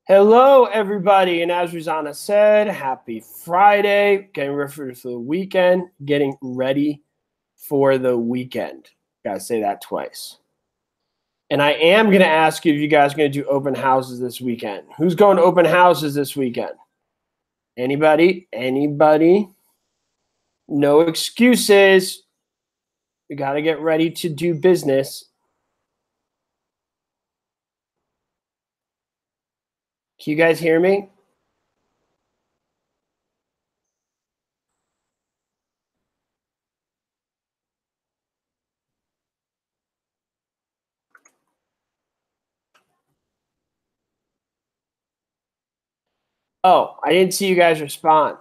Hello, everybody. And as Rosanna said, happy Friday. Getting ready for the weekend. Getting ready for the weekend. Gotta say that twice. And I am going to ask you if you guys are going to do open houses this weekend. Who's going to open houses this weekend? Anybody? Anybody? No excuses. We got to get ready to do business. Can you guys hear me? Oh, I didn't see you guys respond.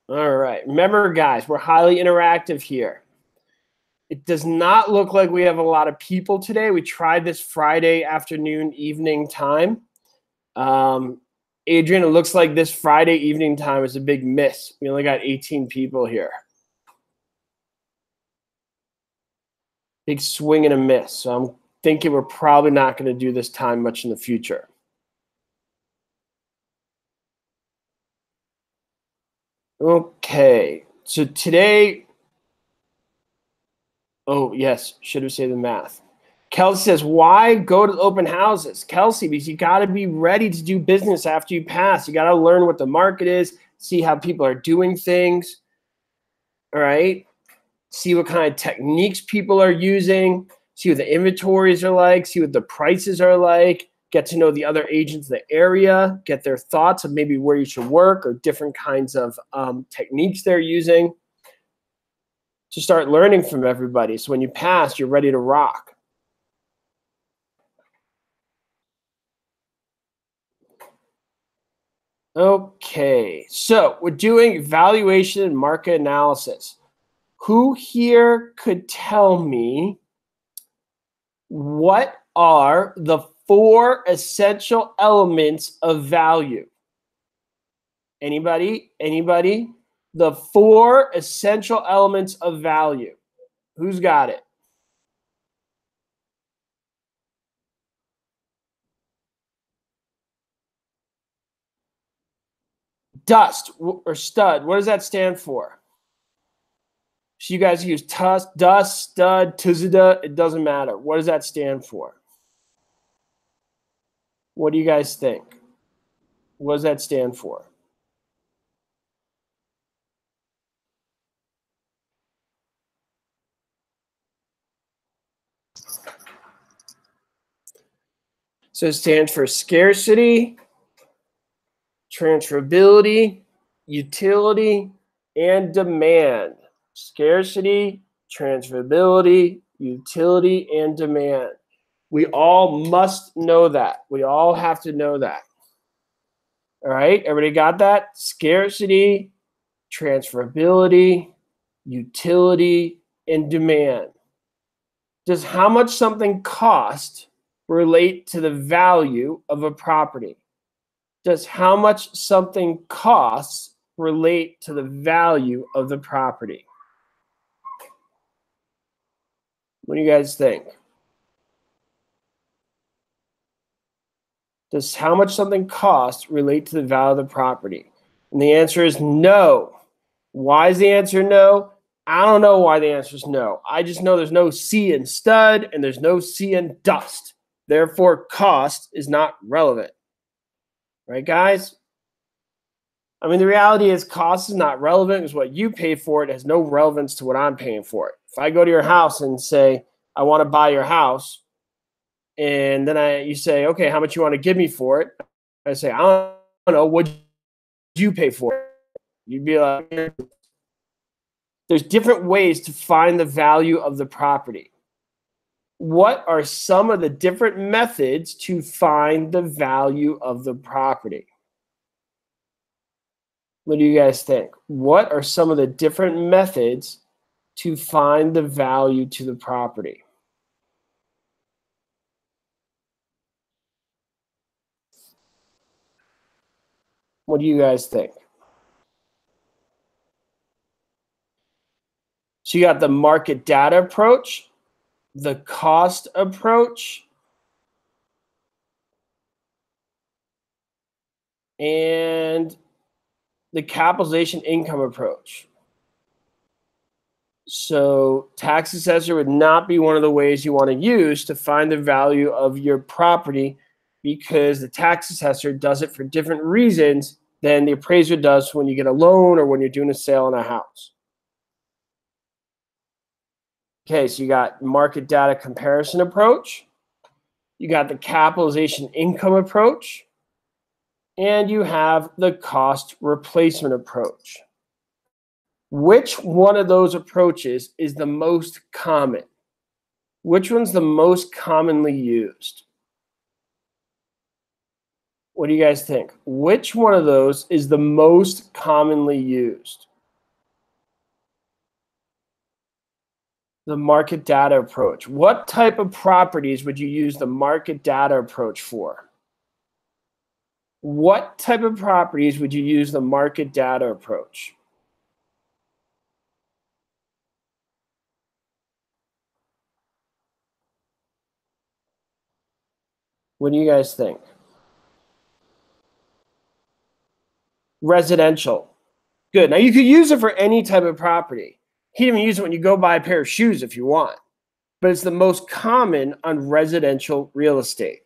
All right. Remember, guys, we're highly interactive here. It does not look like we have a lot of people today. We tried this Friday afternoon, evening time. Adrian, it looks like this Friday evening time is a big miss. We only got 18 people here. Big swing and a miss. So I'm thinking we're probably not going to do this time much in the future. Okay. So today, oh, yes, should have said the math. Kelsey says, why go to open houses? Kelsey, because you got to be ready to do business after you pass. You got to learn what the market is, see how people are doing things, all right? See what kind of techniques people are using, see what the inventories are like, see what the prices are like, get to know the other agents in the area, get their thoughts of maybe where you should work or different kinds of techniques they're using. To start learning from everybody. So when you pass, you're ready to rock. Okay, so we're doing valuation and market analysis. Who here could tell me what are the 4 essential elements of value? Anybody? Anybody? The 4 essential elements of value. Who's got it? Dust or stud. What does that stand for? So you guys use dust, stud, tuzada. It doesn't matter. What does that stand for? What do you guys think? What does that stand for? So it stands for scarcity, transferability, utility, and demand. Scarcity, transferability, utility, and demand. We all must know that. We all have to know that. All right, everybody got that? Scarcity, transferability, utility, and demand. Does how much something cost relate to the value of a property? Does how much something costs relate to the value of the property? What do you guys think? Does how much something costs relate to the value of the property? And the answer is no. Why is the answer no? I don't know why the answer is no. I just know there's no C in stud and there's no C in dust. Therefore, cost is not relevant. Right, guys? I mean, the reality is cost is not relevant because what you pay for it has no relevance to what I'm paying for it. If I go to your house and say, I want to buy your house, and then you say, okay, how much you want to give me for it? I say, I don't know, what you pay for it? You'd be like, there's different ways to find the value of the property. What are some of the different methods to find the value of the property? What do you guys think? What are some of the different methods to find the value to the property? What do you guys think? So you got the market data approach, the cost approach, and the capitalization income approach. So tax assessor would not be one of the ways you want to use to find the value of your property, because the tax assessor does it for different reasons than the appraiser does when you get a loan or when you're doing a sale on a house. Okay, so you got market data comparison approach, you got the capitalization income approach, and you have the cost replacement approach. Which one of those approaches is the most common? Which one's the most commonly used? What do you guys think? Which one of those is the most commonly used? The market data approach. What type of properties would you use the market data approach for? What type of properties would you use the market data approach? What do you guys think? Residential. Good. Now you could use it for any type of property. You can even use it when you go buy a pair of shoes if you want. But it's the most common on residential real estate.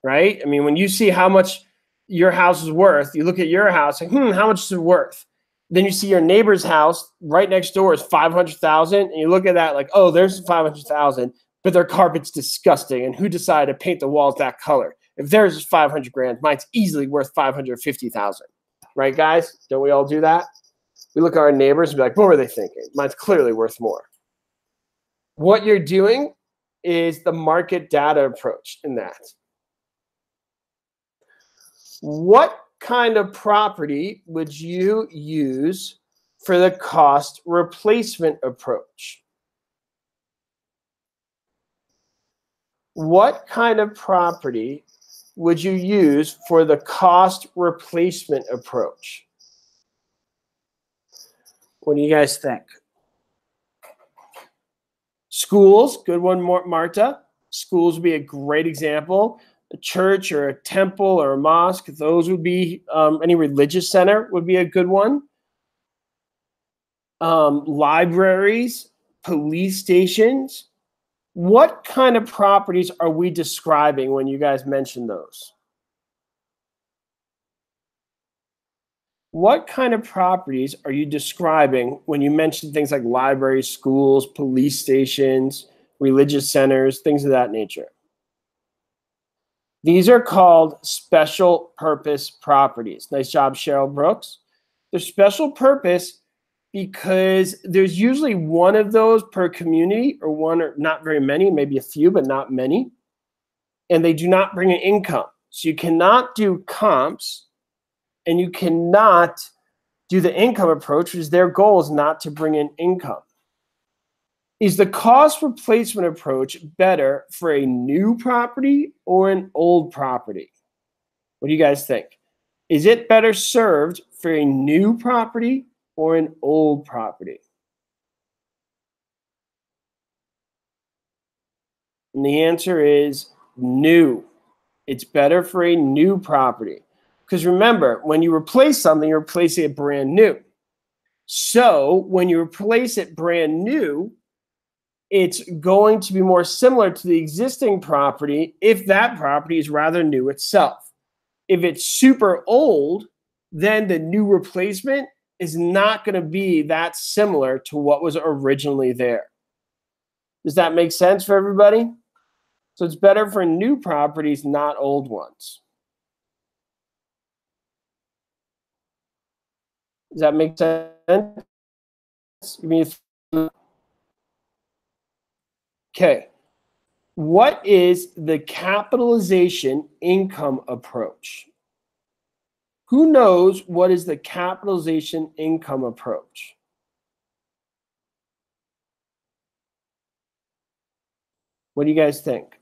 Right? I mean, when you see how much your house is worth, you look at your house, like, how much is it worth? Then you see your neighbor's house right next door is 500,000, and you look at that like, oh, there's 500,000, but their carpet's disgusting, and who decided to paint the walls that color? If theirs is 500 grand, mine's easily worth 550,000. Right, guys? Don't we all do that? We look at our neighbors and be like, what were they thinking? Mine's clearly worth more. What you're doing is the market data approach in that. What kind of property would you use for the cost replacement approach? What kind of property would you use for the cost replacement approach? What do you guys think? Schools, good one, Marta. Schools would be a great example. A church or a temple or a mosque, those would be, any religious center would be a good one. Libraries, police stations. What kind of properties are we describing when you guys mention those? What kind of properties are you describing when you mention things like libraries, schools, police stations, religious centers, things of that nature? These are called special purpose properties. Nice job, Cheryl Brooks. They're special purpose because there's usually one of those per community, or one, or not very many, maybe a few, but not many. And they do not bring an income. So you cannot do comps, and you cannot do the income approach, because their goal is not to bring in income. Is the cost replacement approach better for a new property or an old property? What do you guys think? Is it better served for a new property or an old property? And the answer is new. It's better for a new property. Because remember, when you replace something, you're replacing it brand new. So when you replace it brand new, it's going to be more similar to the existing property if that property is rather new itself. If it's super old, then the new replacement is not going to be that similar to what was originally there. Does that make sense for everybody? So it's better for new properties, not old ones. Does that make sense? Give me a Okay. What is the capitalization income approach? Who knows what is the capitalization income approach? What do you guys think?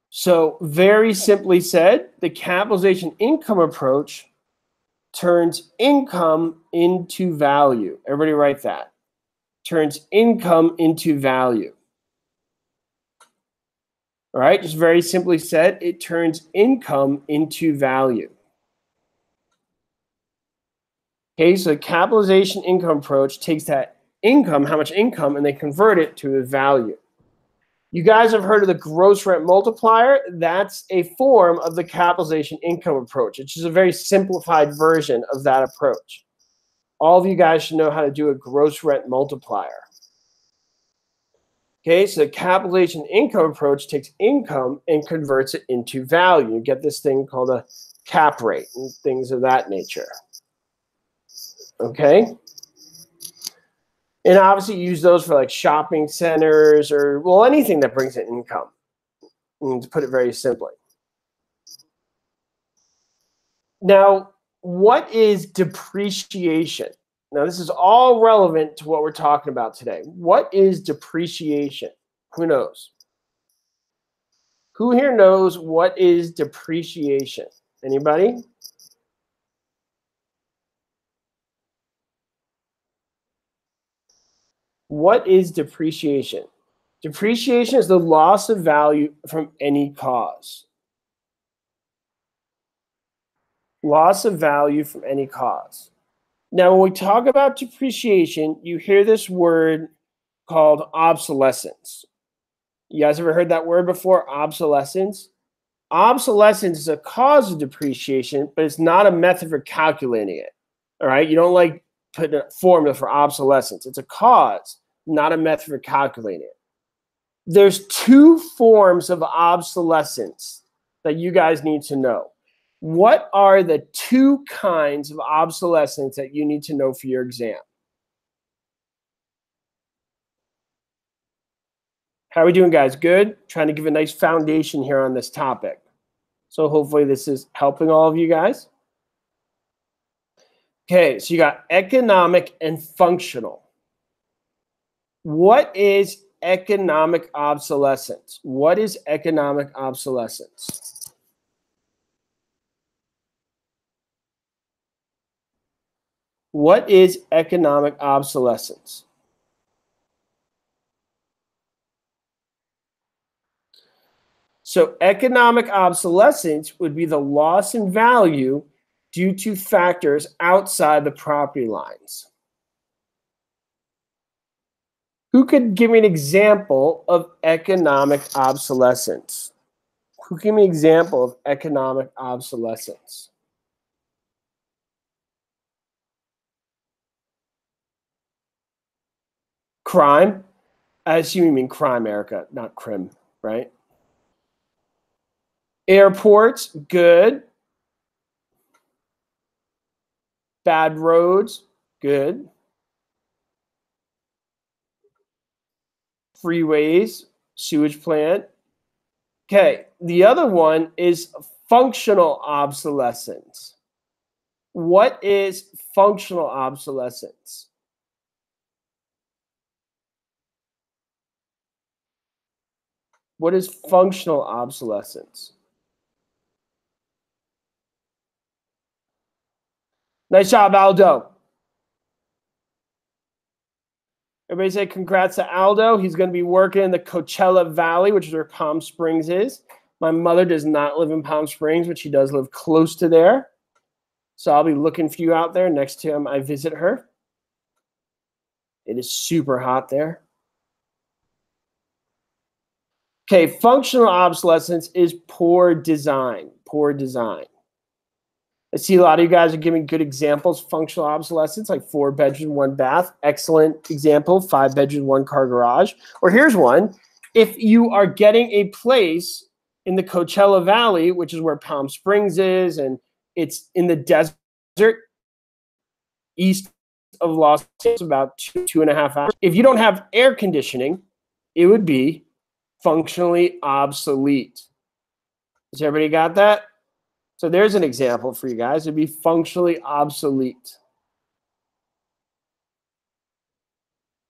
So very simply said, the capitalization income approach turns income into value. Everybody write that. Turns income into value. All right, just very simply said, it turns income into value. Okay, so the capitalization income approach takes that income, how much income, and they convert it to a value. You guys have heard of the gross rent multiplier. That's a form of the capitalization income approach. It's just a very simplified version of that approach. All of you guys should know how to do a gross rent multiplier. Okay, so the capitalization income approach takes income and converts it into value. You get this thing called a cap rate and things of that nature. Okay? And obviously you use those for like shopping centers or, well, anything that brings in income, to put it very simply. Now, what is depreciation? Now, this is all relevant to what we're talking about today. What is depreciation? Who knows? Who here knows what is depreciation? Anybody? What is depreciation? Depreciation is the loss of value from any cause. Loss of value from any cause. Now, when we talk about depreciation, you hear this word called obsolescence. You guys ever heard that word before, obsolescence? Obsolescence is a cause of depreciation, but it's not a method for calculating it. All right? You don't like put a formula for obsolescence. It's a cause, not a method for calculating it. There's two forms of obsolescence that you guys need to know. What are the two kinds of obsolescence that you need to know for your exam? How are we doing, guys? Good? Trying to give a nice foundation here on this topic. So hopefully this is helping all of you guys. Okay, so you got economic and functional. What is economic obsolescence? What is economic obsolescence? What is economic obsolescence? So economic obsolescence would be the loss in value due to factors outside the property lines. Who could give me an example of economic obsolescence? Who can give me an example of economic obsolescence? Crime? I assume you mean crime, Erica, not crim, right? Airports, good. Bad roads, good. Freeways, sewage plant. Okay, the other one is functional obsolescence. What is functional obsolescence? What is functional obsolescence? Nice job, Aldo. Everybody say congrats to Aldo. He's going to be working in the Coachella Valley, which is where Palm Springs is. My mother does not live in Palm Springs, but she does live close to there. So I'll be looking for you out there next time I visit her. It is super hot there. Okay, functional obsolescence is poor design. Poor design. I see a lot of you guys are giving good examples. Functional obsolescence, like 4 bedroom, 1 bath. Excellent example. 5 bedroom, 1 car garage. Or here's one. If you are getting a place in the Coachella Valley, which is where Palm Springs is, and it's in the desert east of Los Angeles, about 2.5 hours. If you don't have air conditioning, it would be functionally obsolete. Has everybody got that? So there's an example for you guys. It'd be functionally obsolete.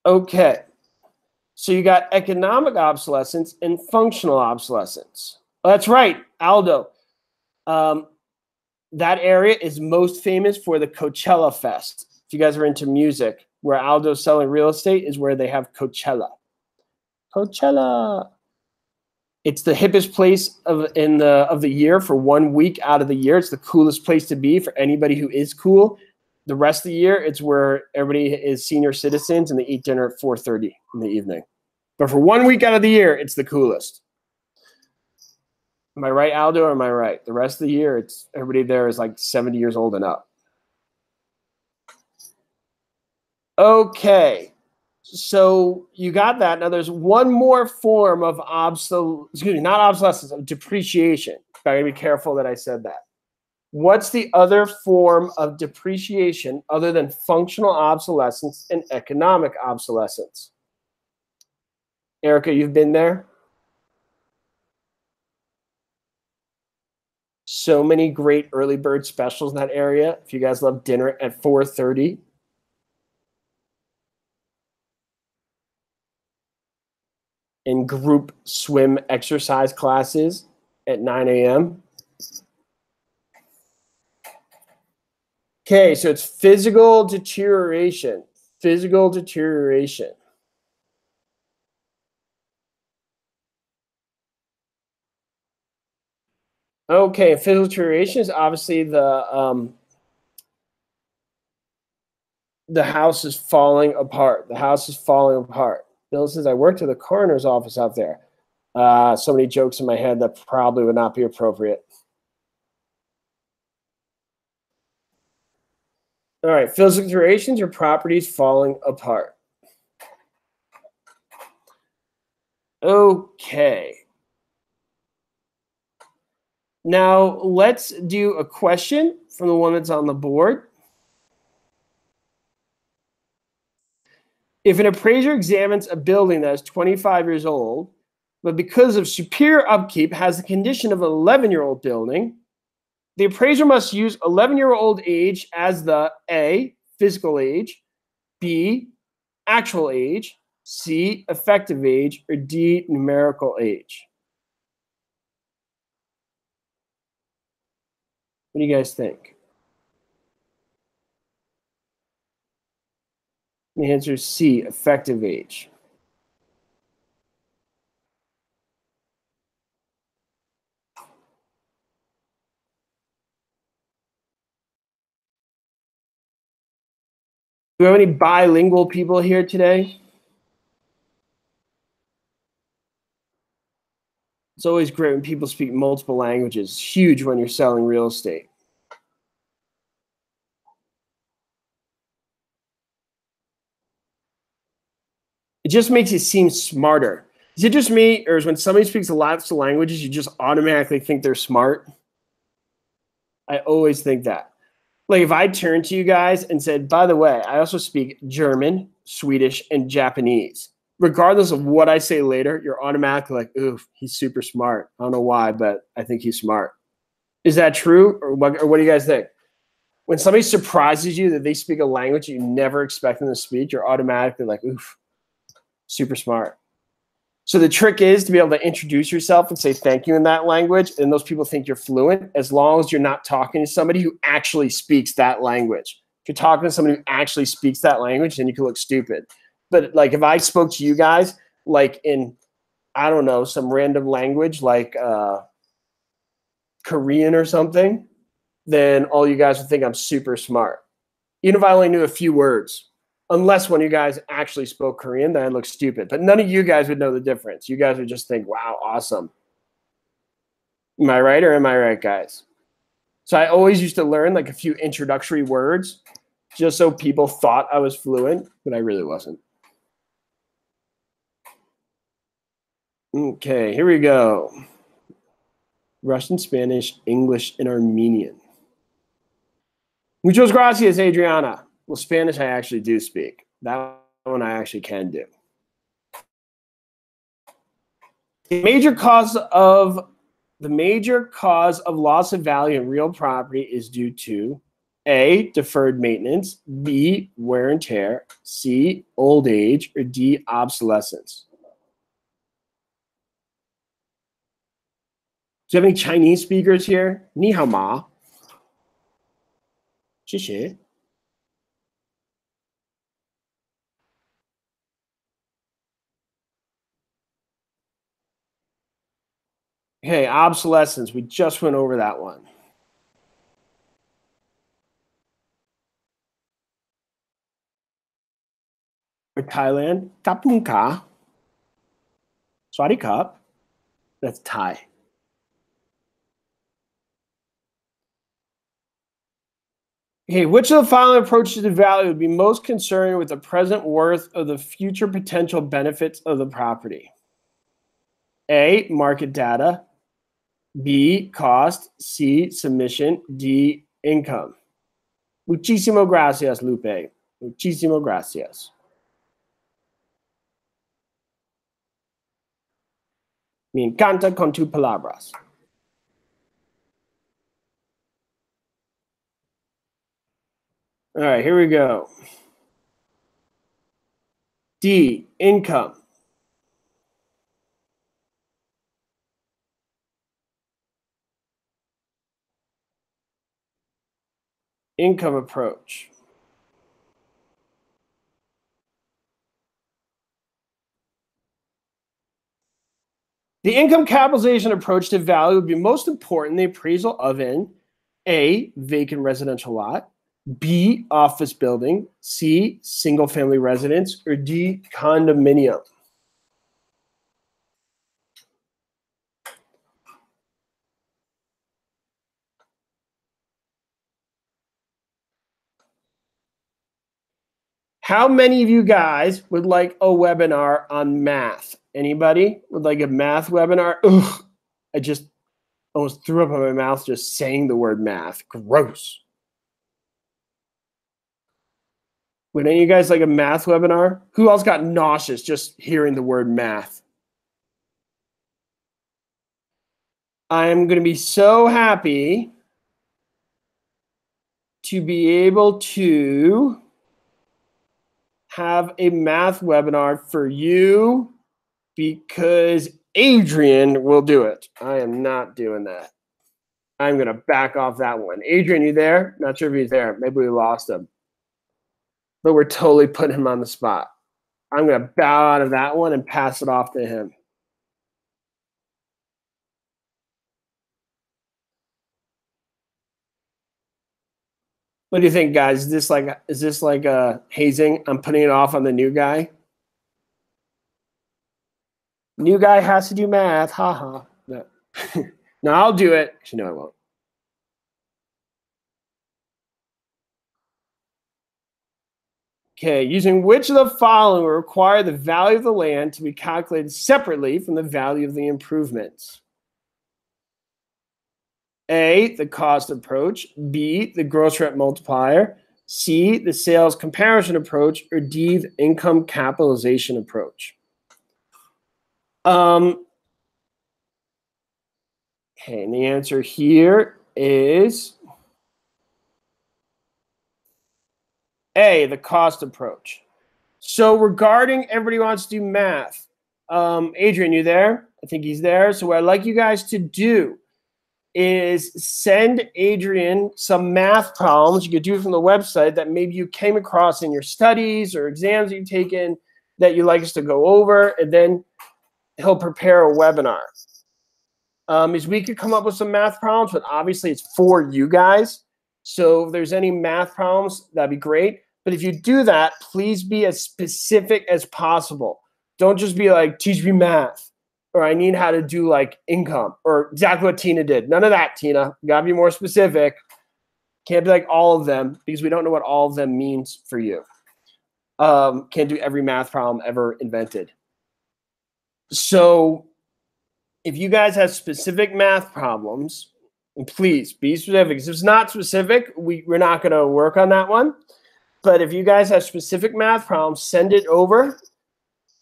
Okay. So you got economic obsolescence and functional obsolescence. Oh, that's right, Aldo. that area is most famous for the Coachella Fest. If you guys are into music, where Aldo's selling real estate is where they have Coachella. Coachella. It's the hippest place of the year for 1 week out of the year. It's the coolest place to be for anybody who is cool. The rest of the year, it's where everybody is senior citizens and they eat dinner at 4:30 in the evening. But for 1 week out of the year, it's the coolest. Am I right, Aldo, or am I right? The rest of the year, it's everybody there is like 70 years old and up. Okay. So you got that. Now there's one more form of not obsolescence, of depreciation. I gotta be careful that I said that. What's the other form of depreciation other than functional obsolescence and economic obsolescence? Erica, you've been there? So many great early bird specials in that area. If you guys love dinner at 4:30. And group swim exercise classes at 9 a.m. Okay, so it's physical deterioration. Physical deterioration. Okay, physical deterioration is obviously the house is falling apart. The house is falling apart. Bill says, I worked at the coroner's office out there. So many jokes in my head that probably would not be appropriate. All right, physical deterioration, your property's falling apart. Okay. Now let's do a question from the one that's on the board. If an appraiser examines a building that is 25 years old, but because of superior upkeep has the condition of an 11-year-old building, the appraiser must use 11-year-old age as the A, physical age, B, actual age, C, effective age, or D, numerical age. What do you guys think? The answer is C, effective age. Do we have any bilingual people here today? It's always great when people speak multiple languages. It's huge when you're selling real estate. It just makes you seem smarter. Is it just me, or is when somebody speaks lots of languages, you just automatically think they're smart? I always think that. Like if I turned to you guys and said, by the way, I also speak German, Swedish, and Japanese. Regardless of what I say later, you're automatically like, ooh, he's super smart. I don't know why, but I think he's smart. Is that true? Or what do you guys think? When somebody surprises you that they speak a language you never expect them to speak, you're automatically like, oof, super smart. So the trick is to be able to introduce yourself and say thank you in that language, and those people think you're fluent as long as you're not talking to somebody who actually speaks that language. If you're talking to somebody who actually speaks that language, then you can look stupid. But like if I spoke to you guys like in, I don't know, some random language like Korean or something, then all you guys would think I'm super smart. Even if I only knew a few words. Unless when you guys actually spoke Korean, then I look stupid. But none of you guys would know the difference. You guys would just think, wow, awesome. Am I right or am I right, guys? So I always used to learn like a few introductory words just so people thought I was fluent, but I really wasn't. Okay, here we go. Russian, Spanish, English, and Armenian. Muchas gracias, Adriana. Well, Spanish I actually do speak. That one I actually can do. The major cause of loss of value in real property is due to A, deferred maintenance, B, wear and tear, C, old age, or D, obsolescence. Do you have any Chinese speakers here? Ni hao ma. 谢谢。Okay, obsolescence. We just went over that one. For Thailand, Kapunka. Swaddy Cup. That's Thai. Okay, which of the following approaches to value would be most concerned with the present worth of the future potential benefits of the property? A, market data. B, cost. C, submission. D, income. Muchísimo gracias, Lupe. Muchísimo gracias. Me encanta con tus palabras. All right, here we go. D, income. Income approach. The income capitalization approach to value would be most important in the appraisal of an A, vacant residential lot, B, office building, C, single family residence, or D, condominium. How many of you guys would like a webinar on math? Anybody would like a math webinar? Ugh, I just almost threw up in my mouth just saying the word math. Gross. Would any of you guys like a math webinar? Who else got nauseous just hearing the word math? I'm going to be so happy to be able to have a math webinar for you because Adrian will do it. I am not doing that. I'm going to back off that one. Adrian, you there? Not sure if he's there. Maybe we lost him. But we're totally putting him on the spot. I'm going to bow out of that one and pass it off to him. What do you think, guys? Is this like hazing? I'm putting it off on the new guy. New guy has to do math. Haha. No. No, I'll do it. Actually, no, I won't. Okay, using which of the following will require the value of the land to be calculated separately from the value of the improvements? A, the cost approach, B, the gross rent multiplier, C, the sales comparison approach, or D, the income capitalization approach. Okay, and the answer here is A, the cost approach. So regarding everybody wants to do math, Adrian, you there? I think he's there. So what I'd like you guys to do is send Adrian some math problems. You could do it from the website that maybe you came across in your studies or exams that you've taken that you'd like us to go over, and then he'll prepare a webinar. Is we could come up with some math problems, but obviously it's for you guys. So if there's any math problems, that'd be great. But if you do that, please be as specific as possible. Don't just be like, teach me math, or I need how to do like income, or exactly what Tina did. None of that, Tina. You gotta be more specific. Can't be like all of them because we don't know what all of them means for you. Can't do every math problem ever invented. So if you guys have specific math problems, and please be specific. If it's not specific, we're not going to work on that one. But if you guys have specific math problems, send it over,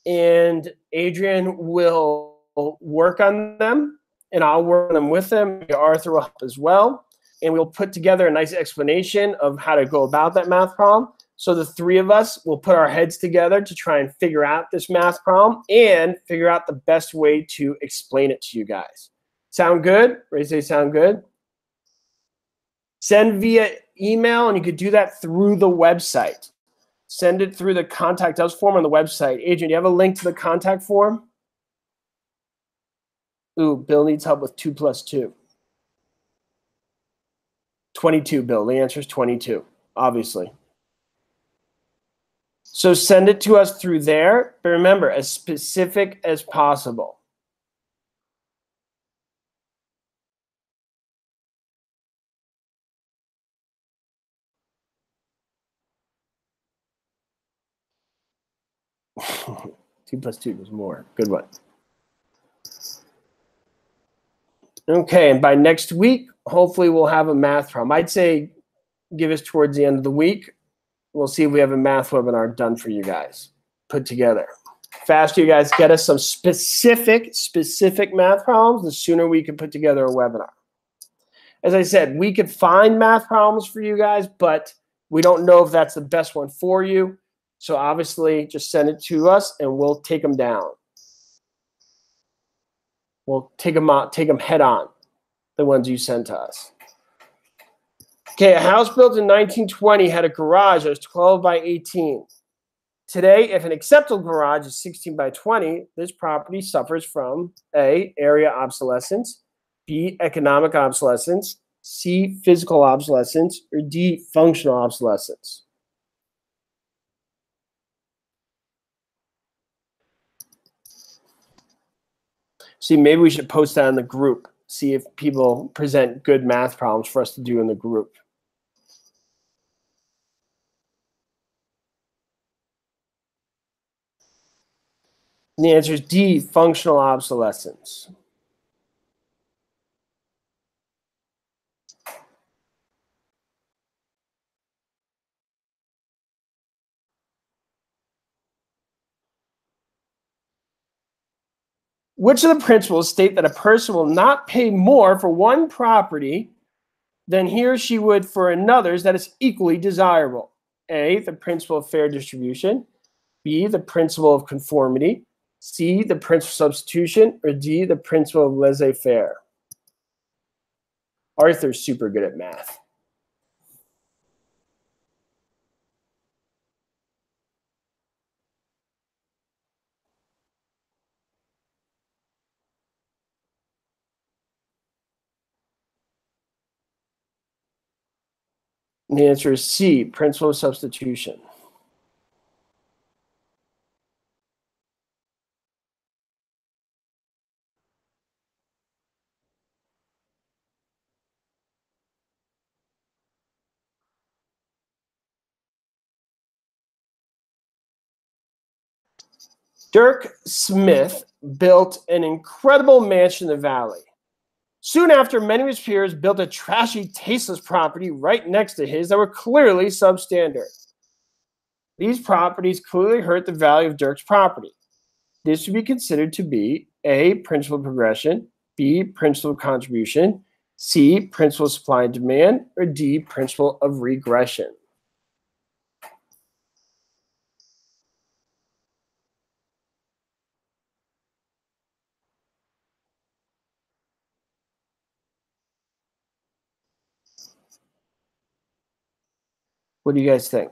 and Adrian will work on them, and I'll work on them with them. Arthur will help as well, and we'll put together a nice explanation of how to go about that math problem. So the three of us will put our heads together to try and figure out this math problem and figure out the best way to explain it to you guys. Sound good? Ready to say sound good? Send via email, and you could do that through the website. Send it through the Contact Us form on the website. Adrian, do you have a link to the contact form? Ooh, Bill needs help with 2 plus 2. 22, Bill. The answer is 22, obviously. So send it to us through there, but remember, as specific as possible. Two plus two is more. Good one. Okay, and by next week, hopefully we'll have a math problem. I'd say give us towards the end of the week. We'll see if we have a math webinar done for you guys, put together. Faster you guys get us some specific math problems, the sooner we can put together a webinar. As I said, we could find math problems for you guys, but we don't know if that's the best one for you. So obviously, just send it to us, and we'll take them down. We'll take them out, take them head on, the ones you sent to us. Okay, a house built in 1920 had a garage that was 12 by 18. Today, if an acceptable garage is 16 by 20, this property suffers from A, area obsolescence, B, economic obsolescence, C, physical obsolescence, or D, functional obsolescence. See, maybe we should post that in the group, see if people present good math problems for us to do in the group. And the answer is D, functional obsolescence. Which of the principles state that a person will not pay more for one property than he or she would for another's that is equally desirable? A, the principle of fair distribution, B, the principle of conformity, C, the principle of substitution, or D, the principle of laissez-faire. Arthur's super good at math. And the answer is C, principle of substitution. Dirk Smith built an incredible mansion in the valley. Soon after, many of his peers built a trashy, tasteless property right next to his that were clearly substandard. These properties clearly hurt the value of Dirk's property. This would be considered to be A, principle of progression, B, principle of contribution, C, principle of supply and demand, or D, principle of regression. What do you guys think?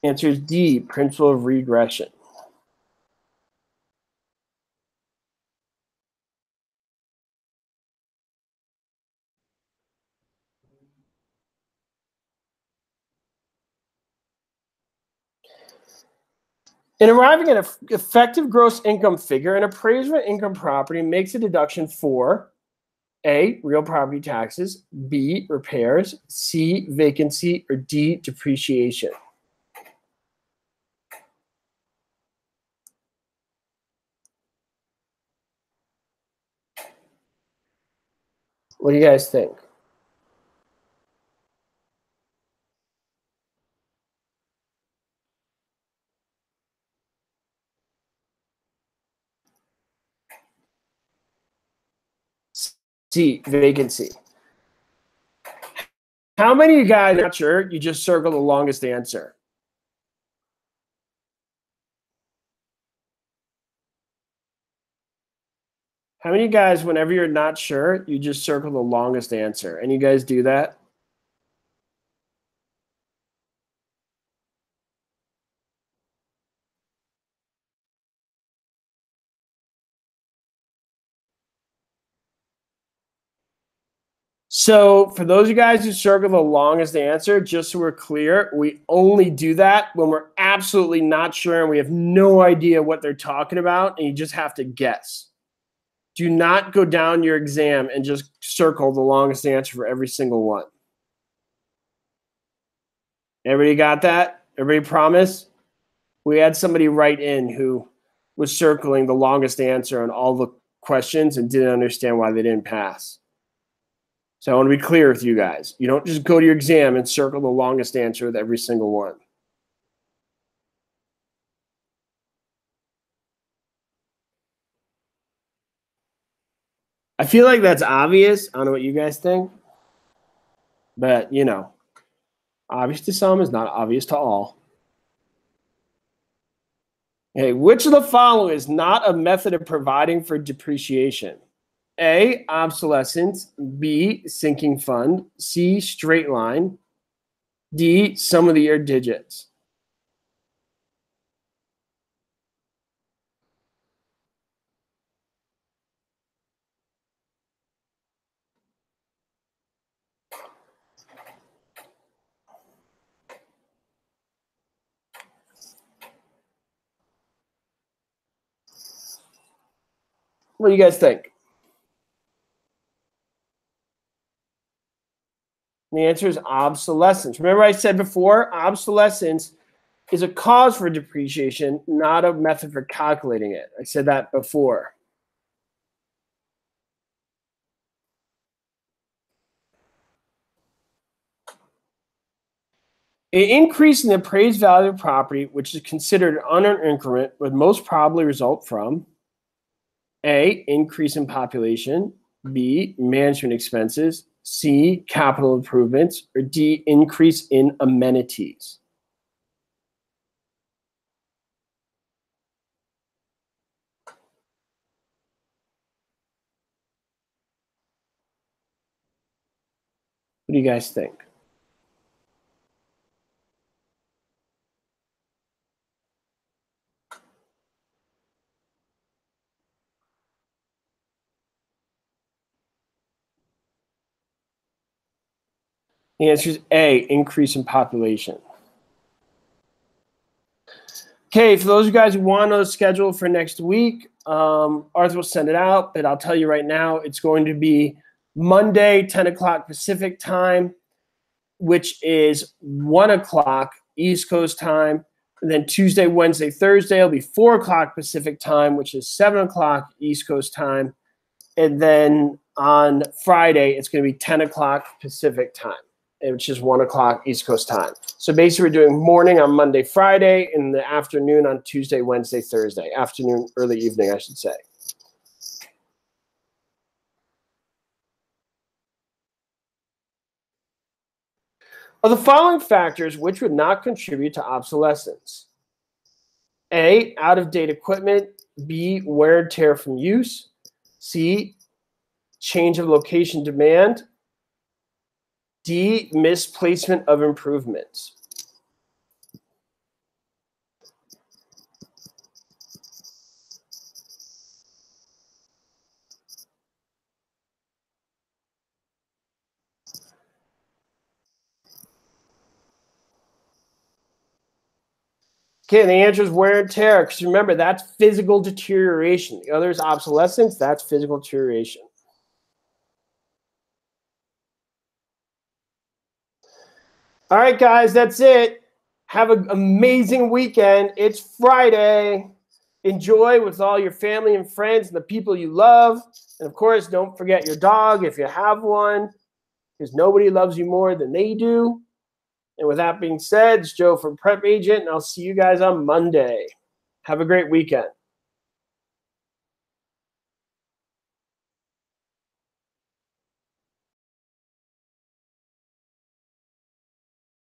Answer is D, principle of regression. In arriving at an effective gross income figure, an appraiser of income property makes a deduction for A, real property taxes, B, repairs, C, vacancy, or D, depreciation. What do you guys think? C, vacancy. How many of you guys are not sure? You just circle the longest answer. How many of you guys, whenever you're not sure, you just circle the longest answer? And you guys do that? So for those of you guys who circle the longest answer, just so we're clear, we only do that when we're absolutely not sure and we have no idea what they're talking about, and you just have to guess. Do not go down your exam and just circle the longest answer for every single one. Everybody got that? Everybody promise? We had somebody write in who was circling the longest answer on all the questions and didn't understand why they didn't pass. So I want to be clear with you guys. You don't just go to your exam and circle the longest answer with every single one. I feel like that's obvious. I don't know what you guys think. But, you know, obvious to some is not obvious to all. Okay, which of the following is not a method of providing for depreciation? A, obsolescence. B, sinking fund. C, straight line. D, sum of the year digits. What do you guys think? The answer is obsolescence. Remember I said before, obsolescence is a cause for depreciation, not a method for calculating it. I said that before. An increase in the appraised value of property, which is considered an unearned increment, would most probably result from A, increase in population, B, management expenses, C, capital improvements, or D, increase in amenities. What do you guys think? The answer is A, increase in population. Okay, for those of you guys who want to know the schedule for next week, Arthur will send it out, but I'll tell you right now, it's going to be Monday, 10 o'clock Pacific time, which is 1 o'clock East Coast time. And then Tuesday, Wednesday, Thursday will be 4 o'clock Pacific time, which is 7 o'clock East Coast time. And then on Friday, it's going to be 10 o'clock Pacific time, which is 1 o'clock East Coast time. So basically, we're doing morning on Monday, Friday, and the afternoon on Tuesday, Wednesday, Thursday. Afternoon, early evening, I should say. Of the following factors, which would not contribute to obsolescence? A, out-of-date equipment. B, wear and tear from use. C, change of location demand. D, misplacement of improvements. Okay, the answer is wear and tear, because remember, that's physical deterioration. The other is obsolescence. That's physical deterioration. All right, guys, that's it. Have an amazing weekend. It's Friday. Enjoy with all your family and friends and the people you love. And, of course, don't forget your dog if you have one, because nobody loves you more than they do. And with that being said, it's Joe from Prep Agent, and I'll see you guys on Monday. Have a great weekend.